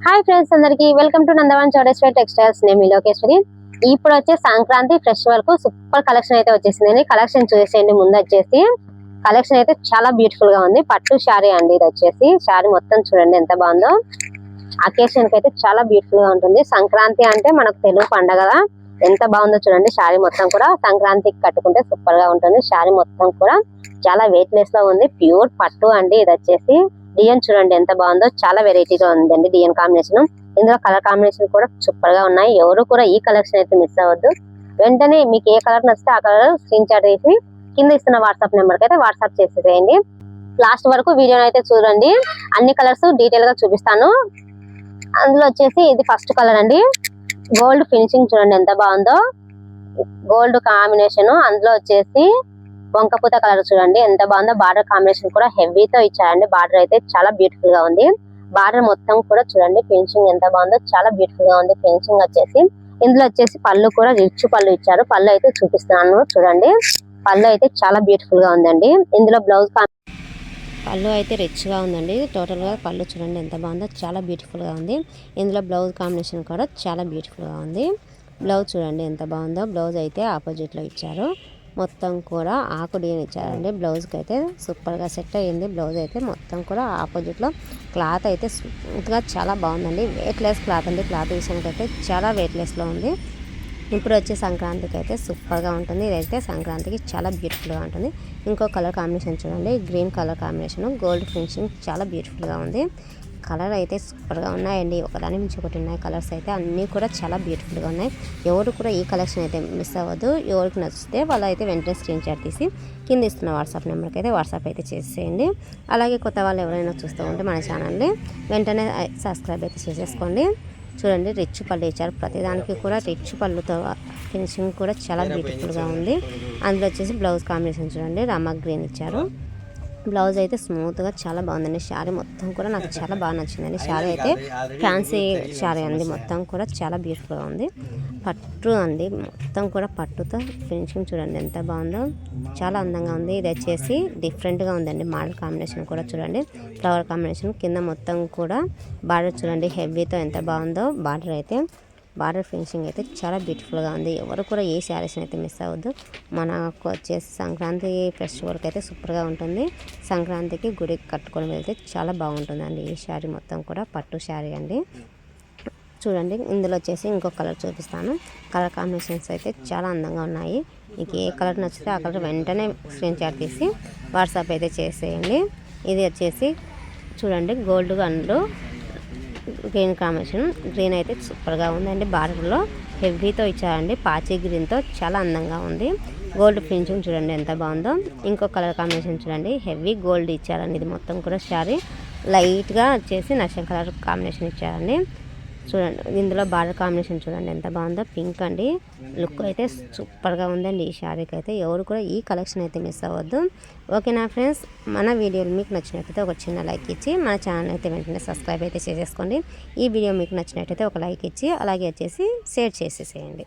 Hi friends, అందరికి welcome to నందవన్ Chowdeshwari textiles. నేను మీ లోకేశ్వరి. ఇప్పుడు వచ్చే సంక్రాంతి ఫెస్టివల్ కు సూపర్ కలెక్షన్ అయితే వచ్చేసింది. కలెక్షన్ చూసేయండి. ముందు వచ్చేసి కలెక్షన్ అయితే చాలా బ్యూటిఫుల్ గా ఉంది. పట్టు శారీ అండి. ఇది వచ్చేసి శారీ మొత్తం చూడండి ఎంత బాగుందో. అకేషన్ కి అయితే చాలా బ్యూటిఫుల్ గా ఉంటుంది. సంక్రాంతి అంటే మనకు తెలుగు పండగ కదా, ఎంత బాగుందో చూడండి. శారీ మొత్తం కూడా సంక్రాంతికి కట్టుకుంటే సూపర్ గా ఉంటుంది. శారీ మొత్తం కూడా చాలా వెయిట్ లెస్ లో ఉంది. ప్యూర్ పట్టు అండి. ఇది వచ్చేసి డిజైన్ చూడండి ఎంత బాగుందో. చాలా వెరైటీగా ఉందండి డిజైన్ కాంబినేషన్. ఇందులో కలర్ కాంబినేషన్ కూడా సూపర్ గా ఉన్నాయి. ఎవరు కూడా ఈ కలెక్షన్ అయితే మిస్ అవ్వద్దు. వెంటనే మీకు ఏ కలర్ నచ్చితే ఆ కలర్ స్క్రీన్ షాట్ తీసి కింద ఇస్తున్న వాట్సాప్ నెంబర్ కి అయితే వాట్సాప్ చేసేయండి. లాస్ట్ వరకు వీడియో అయితే చూడండి. అన్ని కలర్స్ డీటెయిల్ గా చూపిస్తాను. అందులో వచ్చేసి ఇది ఫస్ట్ కలర్ అండి. గోల్డ్ ఫినిషింగ్ చూడండి ఎంత బాగుందో. Gold combination. అందులో వచ్చేసి వంకపూత కలర్ చూడండి ఎంత బాగుందో. బార్డర్ కాంబినేషన్ కూడా హెవీతో ఇచ్చారండి. బార్డర్ అయితే చాలా బ్యూటిఫుల్ గా ఉంది. బార్డర్ మొత్తం కూడా చూడండి ఫినిషింగ్ ఎంత బాగుందో. చాలా బ్యూటిఫుల్ గా ఉంది ఫినిషింగ్ వచ్చేసి. ఇందులో వచ్చేసి పళ్ళు కూడా రిచ్ పళ్ళు ఇచ్చారు. పళ్ళు అయితే చూపిస్తున్నాను చూడండి. పళ్ళు అయితే చాలా బ్యూటిఫుల్ గా ఉందండి. ఇందులో బ్లౌజ్ పళ్ళు అయితే రిచ్ గా ఉందండి. టోటల్ గా పళ్ళు చూడండి ఎంత బాగుందో. చాలా బ్యూటిఫుల్ గా ఉంది. ఇందులో బ్లౌజ్ కాంబినేషన్ కూడా చాలా బ్యూటిఫుల్ గా ఉంది. బ్లౌజ్ చూడండి ఎంత బాగుందో. బ్లౌజ్ అయితే ఆపోజిట్ లో ఇచ్చారు. మొత్తం కూడా ఆకు డిజైన్ ఇచ్చారండి. బ్లౌజ్కి అయితే సూపర్గా సెట్ అయ్యింది. బ్లౌజ్ అయితే మొత్తం కూడా ఆపోజిట్లో క్లాత్ అయితే స్మూత్గా చాలా బాగుందండి. వెయిట్లెస్ క్లాత్ అండి. క్లాత్ విషయానికి అయితే చాలా వెయిట్లెస్లో ఉంది. ఇప్పుడు వచ్చే సంక్రాంతికి అయితే సూపర్గా ఉంటుంది. ఇదైతే సంక్రాంతికి చాలా బ్యూటిఫుల్గా ఉంటుంది. ఇంకో కలర్ కాంబినేషన్ చూడండి. Green colour combination gold finishing చాలా బ్యూటిఫుల్గా ఉంది. కలర్ అయితే సూపర్గా ఉన్నాయండి. ఒకదాని నుంచి ఒకటి ఉన్నాయి. కలర్స్ అయితే అన్నీ కూడా చాలా బ్యూటిఫుల్గా ఉన్నాయి. ఎవరు కూడా ఈ కలెక్షన్ అయితే మిస్ అవ్వదు. ఎవరికి నచ్చితే వాళ్ళు అయితే వెంటనే స్క్రీన్ షాట్ తీసి కింద ఇస్తున్న వాట్సాప్ నెంబర్కి అయితే వాట్సాప్ అయితే చేసేయండి. అలాగే కొత్త వాళ్ళు ఎవరైనా చూస్తూ ఉంటే మన ఛానల్ని వెంటనే సబ్స్క్రైబ్ అయితే చేసేసుకోండి. చూడండి రిచ్ పళ్ళు ఇచ్చారు. ప్రతిదానికి కూడా రిచ్ పళ్ళుతో ఫినిషింగ్ కూడా చాలా బ్యూటిఫుల్గా ఉంది. అందులో వచ్చేసి బ్లౌజ్ కాంబినేషన్ చూడండి రామా గ్రీన్ ఇచ్చారు. బ్లౌజ్ అయితే స్మూత్గా చాలా బాగుందండి. శారీ మొత్తం కూడా నాకు చాలా బాగా నచ్చిందండి. శారీ అయితే ఫ్యాన్సీ శారీ అండి. మొత్తం కూడా చాలా బ్యూటిఫుల్గా ఉంది. పట్టు అండి. మొత్తం కూడా పట్టుతో ఫినిషింగ్ చూడండి ఎంత బాగుందో. చాలా అందంగా ఉంది. ఇది వచ్చేసి డిఫరెంట్గా ఉందండి. మోడల్ కాంబినేషన్ కూడా చూడండి. ఫ్లవర్ కాంబినేషన్ కింద మొత్తం కూడా బార్డర్ చూడండి హెవీతో ఎంత బాగుందో. బార్డర్ ఫినిషింగ్ అయితే చాలా బ్యూటిఫుల్గా ఉంది. ఎవరు కూడా ఏ శారీస్ని అయితే మిస్ అవ్వద్దు. మనకు వచ్చేసి సంక్రాంతి ఫెస్టివల్కి అయితే సూపర్గా ఉంటుంది. సంక్రాంతికి గుడికి కట్టుకొని వెళ్తే చాలా బాగుంటుందండి. ఈ శారీ మొత్తం కూడా పట్టు శారీ అండి. చూడండి ఇందులో వచ్చేసి ఇంకో కలర్ చూపిస్తాను. కలర్ కాంబినేషన్స్ అయితే చాలా అందంగా ఉన్నాయి. మీకు ఏ కలర్ నచ్చితే ఆ కలర్ వెంటనే స్క్రీన్ షాట్ తీసి వాట్సాప్ అయితే చేసేయండి. ఇది వచ్చేసి చూడండి gold and green combination. Green అయితే సూపర్గా ఉందండి. బార్డర్లో హెవీతో ఇచ్చారండి. పాచి గ్రీన్తో చాలా అందంగా ఉంది. గోల్డ్ ఫినిషింగ్ చూడండి ఎంత బాగుందో. ఇంకో కలర్ కాంబినేషన్ చూడండి హెవీ గోల్డ్ ఇచ్చారండి. ఇది మొత్తం కూడా శారీ లైట్గా వచ్చేసి నషం కలర్ కాంబినేషన్ ఇచ్చారండి. చూడండి ఇందులో బార్డర్ కాంబినేషన్ చూడండి ఎంత బాగుందో. పింక్ అండి. లుక్ అయితే సూపర్గా ఉందండి ఈ శారీకి అయితే. ఎవరు కూడా ఈ కలెక్షన్ అయితే మిస్ అవ్వద్దు. ఓకేనా ఫ్రెండ్స్, మన వీడియోలు మీకు నచ్చినట్టయితే ఒక చిన్న లైక్ ఇచ్చి మన ఛానల్ అయితే వెంటనే సబ్స్క్రైబ్ అయితే చేసేసుకోండి. ఈ వీడియో మీకు నచ్చినట్టయితే ఒక లైక్ ఇచ్చి అలాగే వచ్చేసి షేర్ చేసేసేయండి.